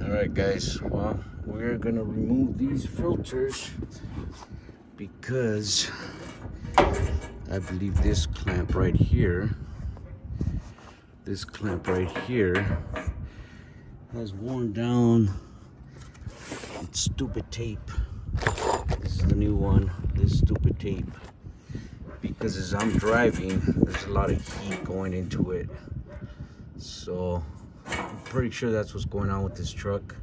Alright guys, well, we're gonna remove these filters because I believe this clamp right here has worn down its stupid tape. This is the new one, this stupid tape, because as I'm driving there's a lot of heat going into it, so I'm pretty sure that's what's going on with this truck.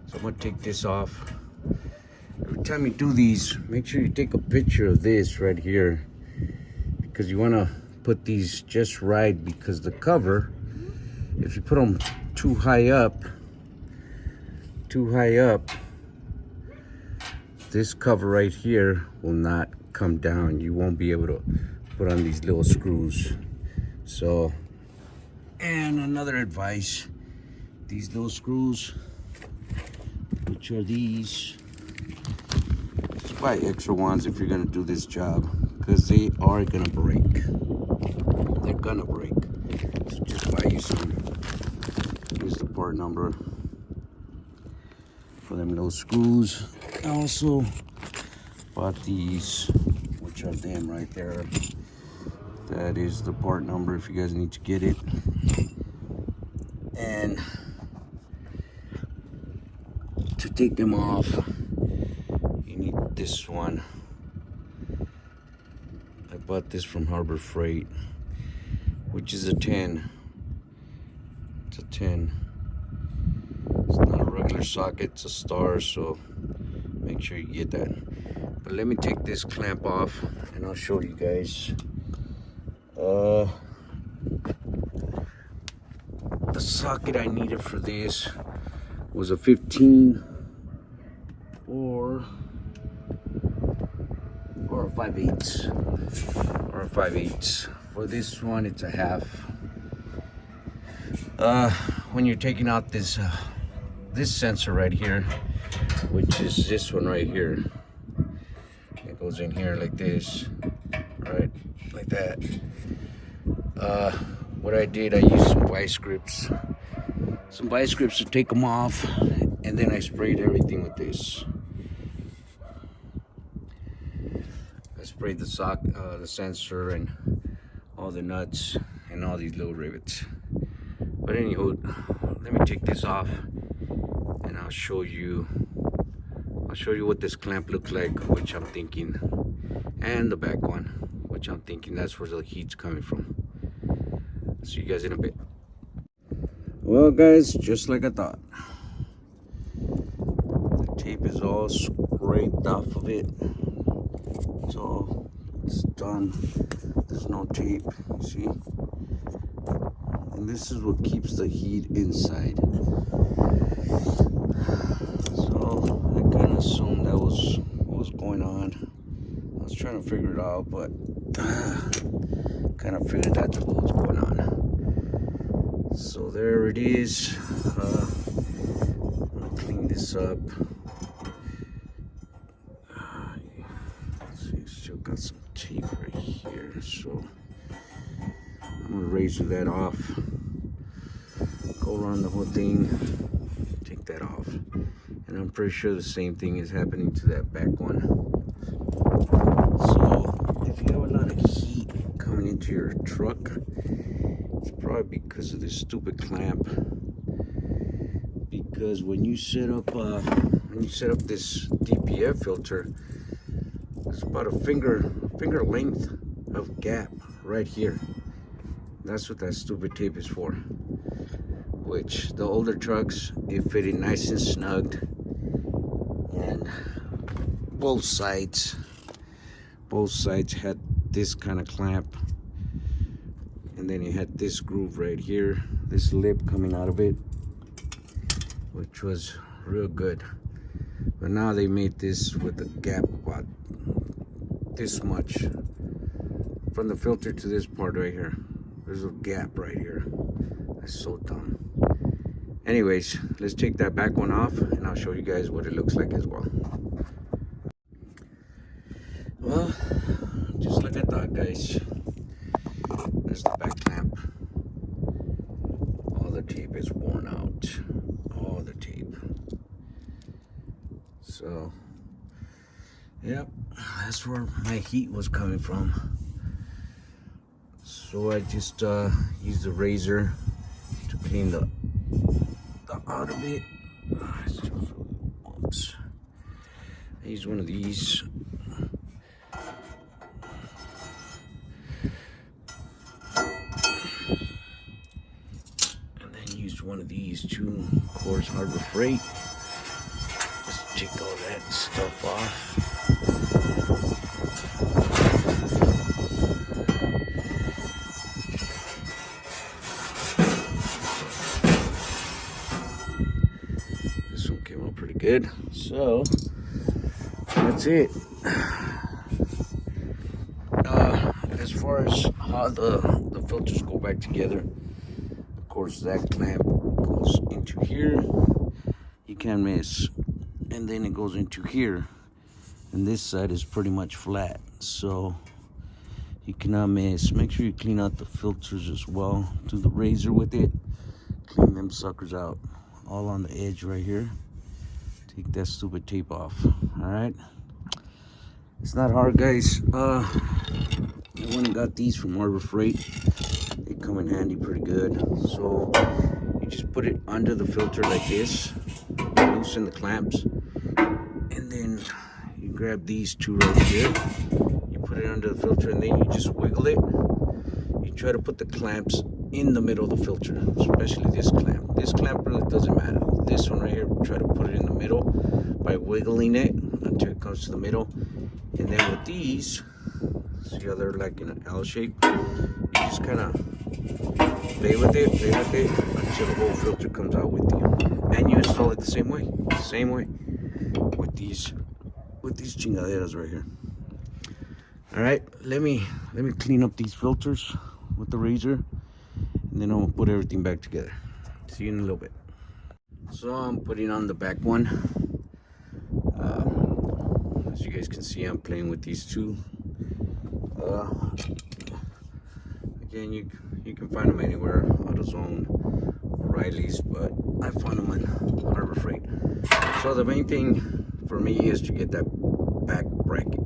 So I'm gonna take this off. Every time you do these, make sure you take a picture of this right here, because you want to put these just right, because the cover, if you put them too high up, this cover right here will not come down. You won't be able to put on these little screws. So, and another advice, these little screws, which are these, just buy extra ones if you're gonna do this job, because they are gonna break. They're gonna break. So just buy you some. Here's the part number for them little screws. I also bought these, which are them right there. That is the part number if you guys need to get it. And to take them off, you need this one. I bought this from Harbor Freight, which is a 10. It's a 10. It's not a regular socket, it's a star, so make sure you get that. But let me take this clamp off and I'll show you guys. The socket I needed for this was a 15 or a 5/8 or a 5/8. For this one, it's a half. When you're taking out this this sensor right here, which is this one right here, it goes in here like this, right, like that. What I did, I used some vice grips to take them off, and then I sprayed everything with this. I sprayed the sensor and all the nuts and all these little rivets. But anywho, let me take this off and I'll show you what this clamp looks like, which I'm thinking, and the back one, which I'm thinking that's where the heat's coming from. See you guys in a bit. Well guys, just like I thought, the tape is all scraped off of it. It's done. There's no tape, you see? And this is what keeps the heat inside. So I kind of assumed that was what was going on. I was trying to figure it out, but kind of figured that's what was going on. So there it is. I'm gonna clean this up. See, still got some tape right here, so I'm gonna razor that off, go around the whole thing, take that off, and I'm pretty sure the same thing is happening to that back one. So if you have a lot of heat coming into your truck, it's probably because of this stupid clamp. Because when you set up this DPF filter, there's about a finger length of gap right here. That's what that stupid tape is for. Which the older trucks, it fitted nice and snugged, and both sides had this kind of clamp, and then you had this groove right here, this lip coming out of it, which was real good. But now they made this with a gap about this much from the filter to this part right here. There's a gap right here. That's so dumb. Anyways, let's take that back one off and I'll show you guys what it looks like as well. Well, just like I thought, guys. There's the back clamp. All the tape is worn out. All the tape. So yep, that's where my heat was coming from. So I just used the razor to clean the out of it. Oops. I used one of these. And then used one of these too, of course, Harbor Freight. Just take all that stuff off. This one came out pretty good. So that's it. As far as how the filters go back together, of course that clamp goes into here, you can't miss, and then it goes into here, and this side is pretty much flat, so you cannot miss. Make sure you clean out the filters as well. Do the razor with it, clean them suckers out, all on the edge right here. Take that stupid tape off. All right, it's not hard, guys. I went and got these from Harbor Freight. They come in handy pretty good. So you just put it under the filter like this, loosen the clamps, and then you grab these two right here. You put it under the filter, and then you just wiggle it. You try to put the clamps in the middle of the filter, especially this clamp. This clamp really doesn't matter. This one right here, try to put it in the middle by wiggling it until it comes to the middle. And then with these, see how they're like in an L shape? You just kind of play with it until the whole filter comes out with you. And you install it the same way with these chingaderas right here. All right, let me clean up these filters with the razor, and then I'll put everything back together. See you in a little bit. So I'm putting on the back one. As you guys can see, I'm playing with these two. Again, you can find them anywhere, AutoZone, O'Reilly's, but I found them on Harbor Freight. So the main thing for me is to get that back bracket.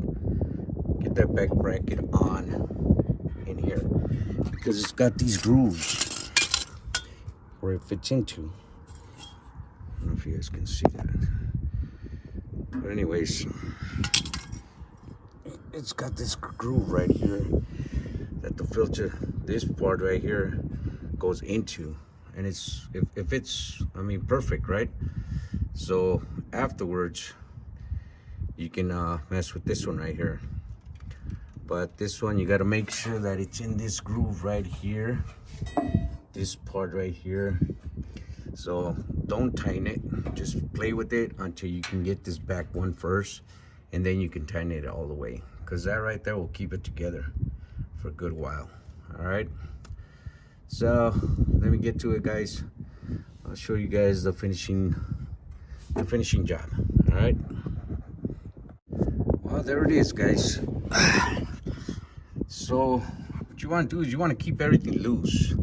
Get that back bracket on in here, because it's got these grooves where it fits into. I don't know if you guys can see that. But anyways, it's got this groove right here that the filter, this part right here, goes into, and it's if it's, I mean, perfect, right? So afterwards you can mess with this one right here, but this one you got to make sure that it's in this groove right here, this part right here. So don't tighten it, just play with it until you can get this back one first, and then you can tighten it all the way, because that right there will keep it together for a good while. All right, so let me get to it, guys. I'll show you guys the finishing job. All right, well, there it is, guys. So what you want to do is you want to keep everything loose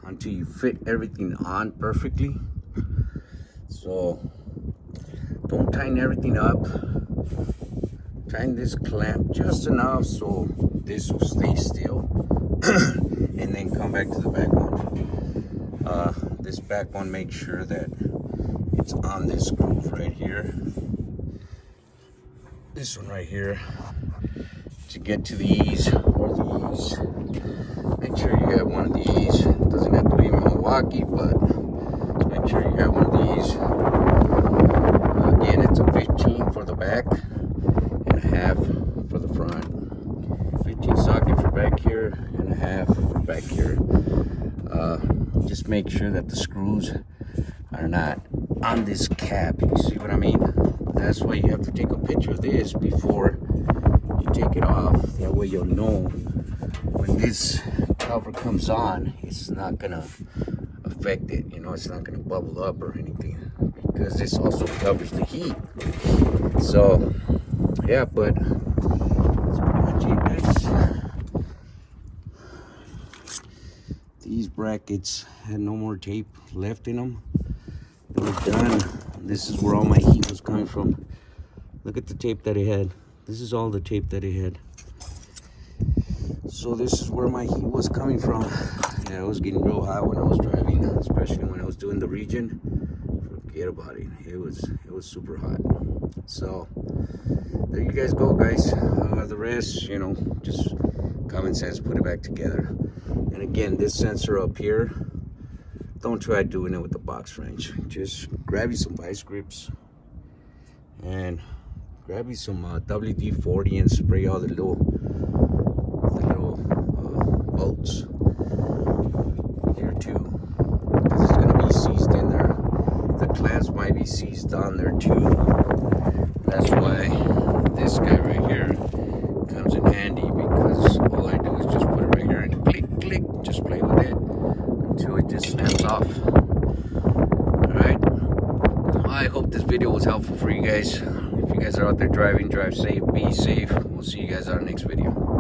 until you fit everything on perfectly. So don't tighten everything up. Tighten this clamp just enough so this will stay still. And then come back to the back one. This back one, make sure that it's on this groove right here. This one right here. To get to these or these, make sure you have one of these. It doesn't have to be Milwaukee, but make sure you have one of these. Again, it's a 15 for the back and a half for the front. 15 socket for back here and a half for back here. Just make sure that the screws are not on this cap. You see what I mean? That's why you have to take a picture of this before you take it off. That way you'll know when this cover comes on, it's not gonna affect it. You know, it's not gonna bubble up or anything, because this also covers the heat. So yeah, but that's pretty much it, guys. These brackets had no more tape left in them. They were done. This is where all my heat was coming from. Look at the tape that it had. This is all the tape that it had. So this is where my heat was coming from. Yeah, it was getting real hot when I was driving, especially when I was doing the region. Forget about it. It was super hot. So there you guys go, guys. The rest, you know, just common sense, put it back together. And again, this sensor up here, don't try doing it with the box wrench. Just grab you some vice grips and grab you some WD-40 and spray all the little bolts here too, because it's going to be seized in there. The clamps might be seized on there too. That's why this guy right here comes in handy, because all I do is just put it right here and click, click, just play with it until it just snaps off. Alright, I hope this video was helpful for you guys. If you guys are out there driving, drive safe, be safe. We'll see you guys on our next video.